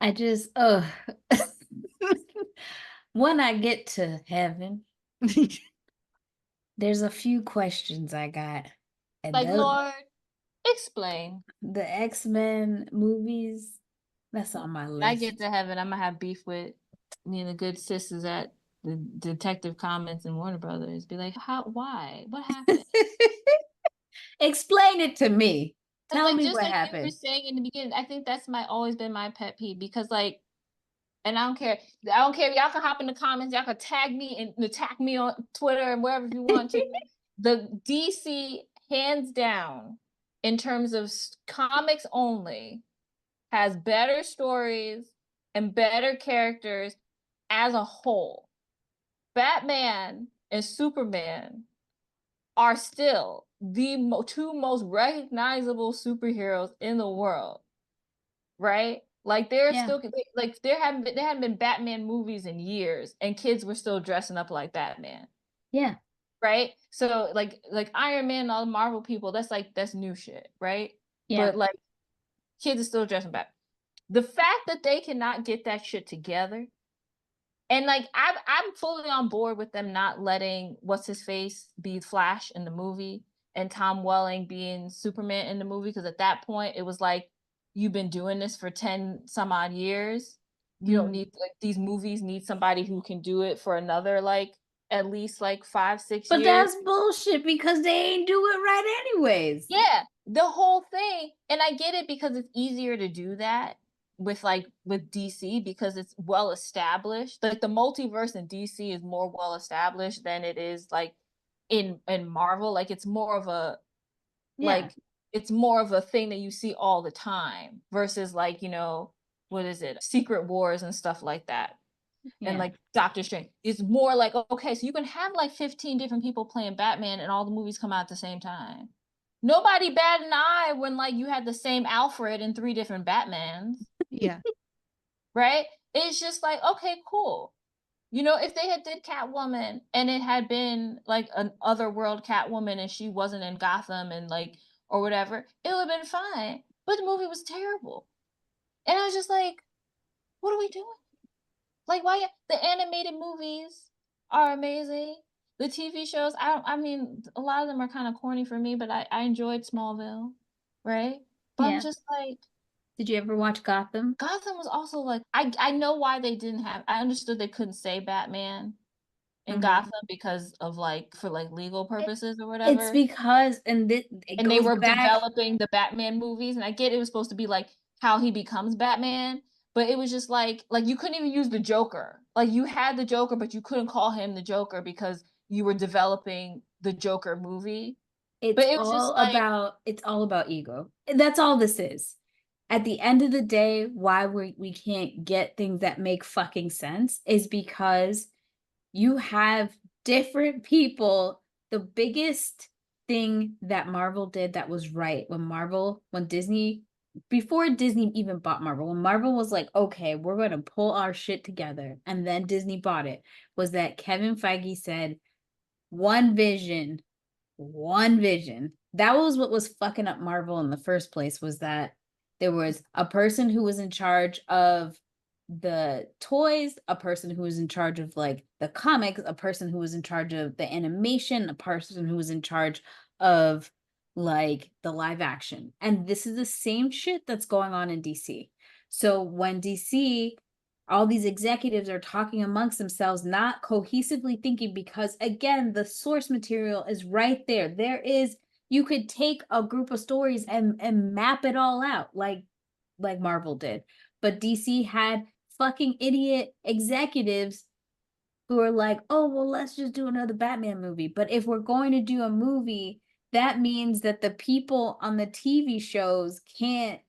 I just, when I get to heaven, there's a few questions I got. And Like, Lord, explain. the X-Men movies, that's on my I get list. to heaven, I'm gonna have beef with me and the good sisters at the Detective Comics and Warner Brothers. Be like, how? Why? What happened? Explain it to me. Because, Tell like, me just what like you were happened. saying in the beginning, I think that's my always been my pet peeve because, like, and I don't care. I don't care. Y'all can hop in the comments. Y'all can tag me and attack me on Twitter and wherever you want to. The DC, hands down, in terms of comics only, has better stories and better characters as a whole. Batman and Superman are still the two most recognizable superheroes in the world, right? Like they're Yeah, still like there hadn't been Batman movies in years, and kids were still dressing up like Batman, yeah, right? So like Iron Man and all the Marvel people, that's new shit, right? yeah. But like kids are still dressing back. The fact that they cannot get that shit together. And like I'm fully on board with them not letting what's his face be Flash in the movie and Tom Welling being Superman in the movie because at that point it was like you've been doing this for 10 some odd years. You don't Mm. need like these movies need somebody who can do it for another like at least like 5 6 But years. that's bullshit because they ain't do it right anyways. Yeah, the whole thing. And I get it because it's easier to do that with DC because it's well established. Like the multiverse in DC is more well established than it is like in Marvel. Like Yeah, like it's more of a thing that you see all the time versus like, what is it? Secret Wars and stuff like that. And yeah. like Doctor Strange. It's more like okay, so you can have like 15 different people playing Batman and all the movies come out at the same time. Nobody bat an eye when like you had the same Alfred in three different Batmans, Yeah. right? It's just like, okay, cool. If they had did Catwoman and it had been like an otherworld Catwoman and she wasn't in Gotham and like or whatever, it would have been fine. But the movie was terrible. And I was just like, what are we doing? Like why the animated movies are amazing. The TV shows, I mean, a lot of them are kind of corny for me, but I enjoyed Smallville, right? But I'm Yeah. just like Did you ever watch Gotham? Gotham was also like I know why they didn't have I understood they couldn't say Batman in Hmm. Gotham because of like for like legal It, purposes or it's whatever. because, and it And they goes were back. developing the Batman movies, and I get it was supposed to be like how he becomes Batman, but it was just like you couldn't even use the Joker. Like you had the Joker, but you couldn't call him the Joker because you were developing the Joker movie. But it was just like, It's all about ego. That's all this is. At the end of the day, why we can't get things that make fucking sense is because you have different people. The biggest thing that Marvel did that was right when Disney, before Disney even bought Marvel, when Marvel was like, okay, we're going to pull our shit together, and then Disney bought it, was that Kevin Feige said, one vision, one vision. That was what was fucking up Marvel in the first place, was that there was a person who was in charge of the toys, a person who was in charge of like the comics, a person who was in charge of the animation, a person who was in charge of like the live action. And this is the same shit that's going on in DC. So when DC, all these executives are talking amongst themselves, not cohesively thinking, because again, the source material is right there. You could take a group of stories and map it all out like Marvel did. But DC had fucking idiot executives who are like, oh, well, let's just do another Batman movie. But if we're going to do a movie, that means that the people on the TV shows can't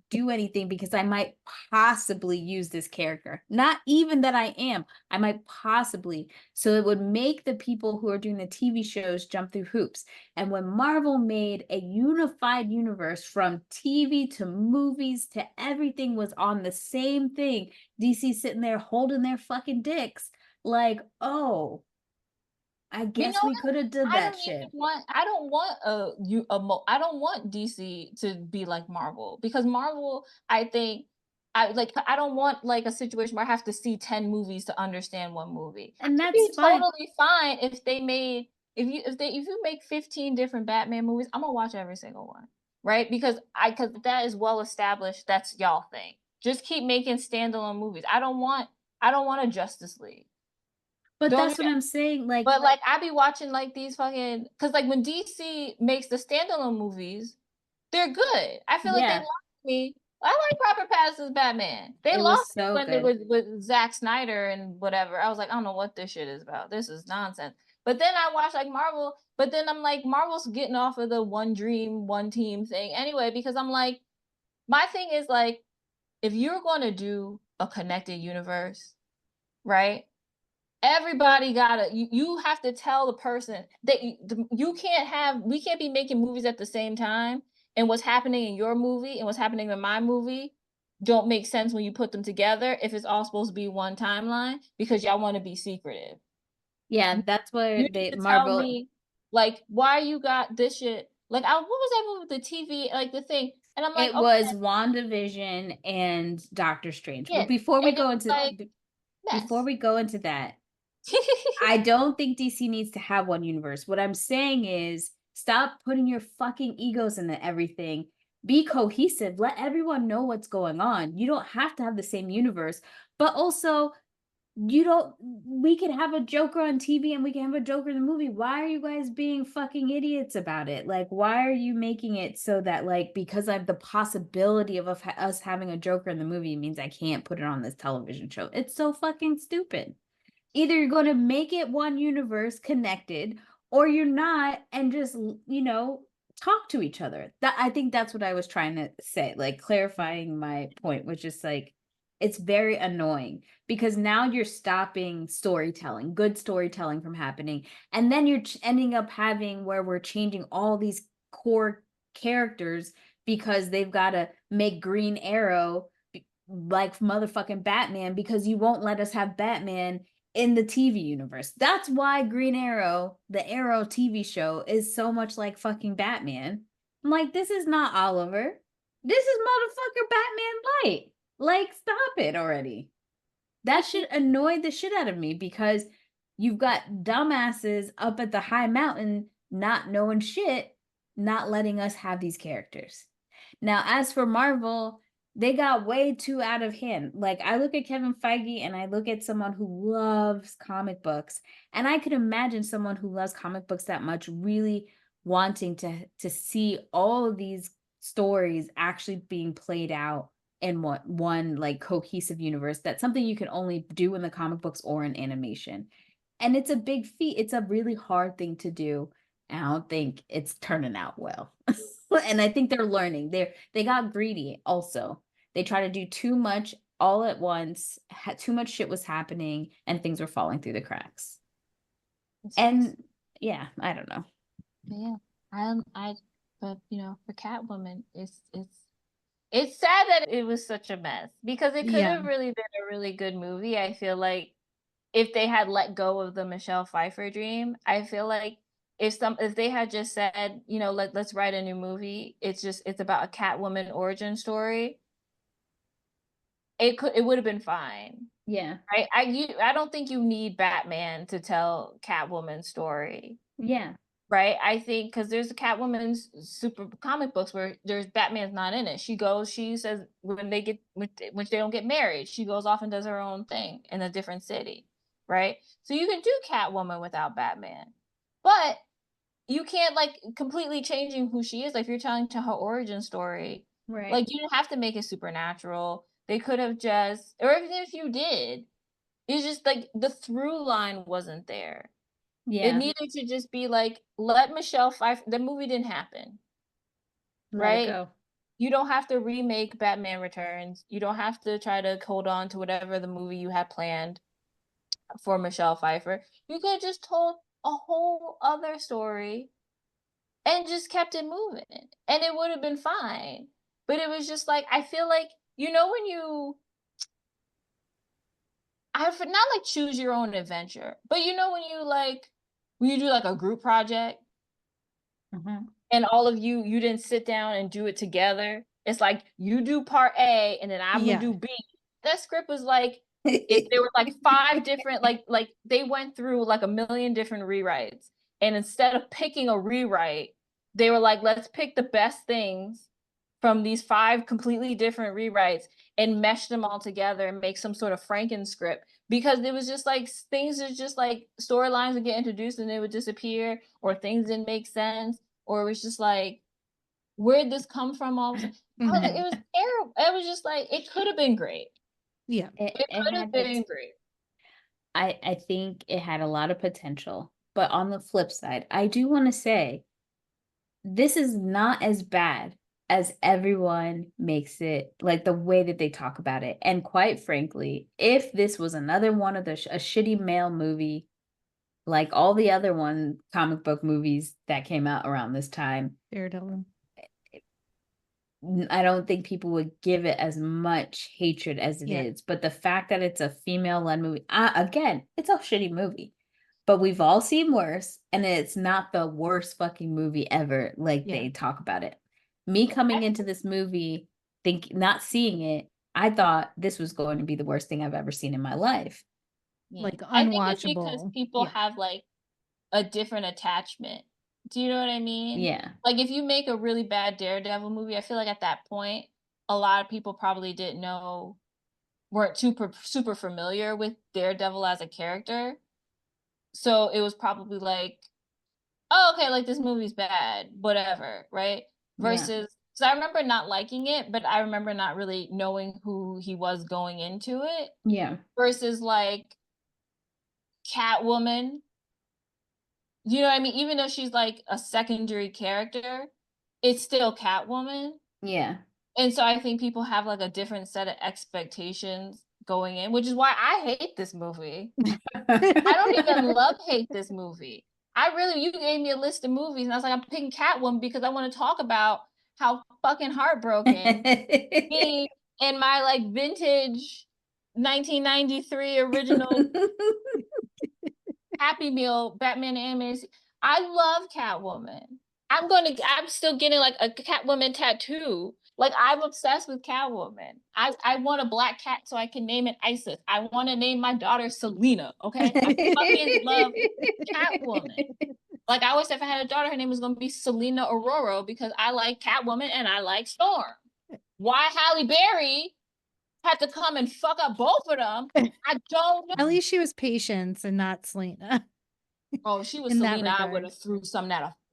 do anything because I might possibly use this character. Not even that I might possibly. So it would make the people who are doing the TV shows jump through hoops. And when Marvel made a unified universe from TV to movies to everything was on the same thing, DC sitting there holding their fucking dicks like, oh, I you guess know, we could have did that shit. I don't want I don't want DC to be like Marvel because Marvel, I think I don't want like a situation where I have to see 10 movies to understand one movie. And I'd that's be fine. totally fine if they made if you make 15 different Batman movies, I'm gonna watch every single one. Right? Because that is well established, that's y'all thing. Just keep making standalone movies. I don't want a Justice League. But Don't that's what I'm saying. Like, but, like, I be watching, like, these fucking, cause like, when DC makes the standalone movies, they're good. I feel like they yeah, lost me. I like Robert Pattinson's Batman. They it lost was me so when it good. was with Zack Snyder and whatever. I was like, "I don't know what this shit is about. This is nonsense." But then I watch, like, Marvel, but then I'm like, Marvel's getting off of the one dream, one team thing anyway, because I'm like, my thing is, like, if you're gonna do a connected universe, right? Everybody gotta you have to tell the person that you can't have we can't be making movies at the same time, and what's happening in your movie and what's happening in my movie don't make sense when you put them together if it's all supposed to be one timeline because y'all wanna be secretive. Yeah, You that's where you need they to tell Marvel. me, like, why you got this shit like, I what was that movie with the TV, like, the thing? And I'm like, It "Okay, was WandaVision and Doctor Strange. yeah," But before we and it go was into like, before mess. we go into that, I don't think DC needs to have one universe. What I'm saying is stop putting your fucking egos into everything. Be cohesive. Let everyone know what's going on. You don't have to have the same universe, but also you don't we could have a Joker on TV and we can have a Joker in the movie. Why are you guys being fucking idiots about it? Like, why are you making it so that, like, because I have the possibility of us having a Joker in the movie means I can't put it on this television show? It's so fucking stupid. Either you're going to make it one universe connected or you're not, and just, talk to each other. That, I think that's what I was trying to say, like clarifying my point, which is like it's very annoying because now you're stopping storytelling, good storytelling from happening. And then you're ending up having where we're changing all these core characters because they've got to make Green Arrow like motherfucking Batman because you won't let us have Batman in the TV universe. That's why Green Arrow, the Arrow TV show, is so much like fucking Batman. I'm like, this is not Oliver. This is motherfucker Batman Light. Like, stop it already. That should annoy the shit out of me because you've got dumbasses up at the high mountain not knowing shit, not letting us have these characters. Now, as for Marvel, they got way too out of hand. Like, I look at Kevin Feige and I look at someone who loves comic books, and I could imagine someone who loves comic books that much really wanting to see all of these stories actually being played out in one like cohesive universe. That's something you can only do in the comic books or in animation. And it's a big feat. It's a really hard thing to do. And I don't think it's turning out well. And I think they're learning. They got greedy also. They try to do too much all at once. Too much shit was happening and things were falling through the cracks. It sucks. And yeah, I don't know. Yeah. But for Catwoman, it's sad that it was such a mess because it could Yeah. have really been a really good movie. I feel like if they had let go of the Michelle Pfeiffer dream, I feel like if they had just said, let's write a new movie, it's about a Catwoman origin story, it would have been fine. Yeah. I don't think you need Batman to tell Catwoman's story. Yeah. Right? I think because there's a Catwoman's super comic books where there's Batman's not in it. She says when when they don't get married, she goes off and does her own thing in a different city, right? So you can do Catwoman without Batman, but you can't like completely changing who she is. Like if you're telling to her origin story, Right. like you don't have to make it supernatural. They could have just, or even if you did, it's just like the through line wasn't there. It Yeah. needed to just be like, let Michelle Pfeiffer, the movie didn't happen, Let it right? go. You don't have to remake Batman Returns. You don't have to try to hold on to whatever the movie you had planned for Michelle Pfeiffer. You could have just told a whole other story and just kept it moving. And it would have been fine. But it was just like, I feel like, when not like choose your own adventure, but when you do like a group project Mhm. and all of you didn't sit down and do it together. It's like you do part A and then I'm gonna do B. That script was like, there were like 5 different, like they went through like a million different rewrites. And instead of picking a rewrite, they were like, let's pick the best things from these 5 completely different rewrites and mesh them all together and make some sort of Franken script. Because it was just like things are just like storylines would get introduced and they would disappear, or things didn't make sense, or it was just like, where'd this come from all of a sudden? It was terrible. It was just like, it could have been great. Yeah. It could have been great. I think it had a lot of potential. But on the flip side, I do want to say this is not as bad as everyone makes it, like the way that they talk about it. And quite frankly, if this was another one of a shitty male movie, like all the other comic book movies that came out around this time, Daredevil, I don't think people would give it as much hatred as it is. But the fact that it's a female-led movie, again, it's a shitty movie. But we've all seen worse, and it's not the worst fucking movie ever, like they talk about it. Me coming into this movie, not seeing it, I thought this was going to be the worst thing I've ever seen in my life. Like unwatchable. I think it's because people have like a different attachment. Do you know what I mean? Yeah. Like if you make a really bad Daredevil movie, I feel like at that point, a lot of people probably weren't super familiar with Daredevil as a character. So it was probably like, oh, okay, like this movie's bad, whatever, right? Versus, so I remember not liking it, but I remember not really knowing who he was going into it. Yeah. Versus like Catwoman. You know what I mean? Even though she's like a secondary character, it's still Catwoman. Yeah. And so I think people have like a different set of expectations going in, which is why I hate this movie. I don't even hate this movie. You gave me a list of movies and I was like, I'm picking Catwoman because I want to talk about how fucking heartbroken me and my like vintage 1993 original Happy Meal Batman animated. I love Catwoman. I'm still getting like a Catwoman tattoo. Like I'm obsessed with Catwoman. I want a black cat so I can name it Isis. I want to name my daughter Selena. Okay, I fucking love Catwoman. Like I always said, if I had a daughter, her name was gonna be Selena Aurora because I like Catwoman and I like Storm. Why Halle Berry had to come and fuck up both of them, I don't know. At least she was Patience and not Selena. Oh, she was Selena, I would have threw something at her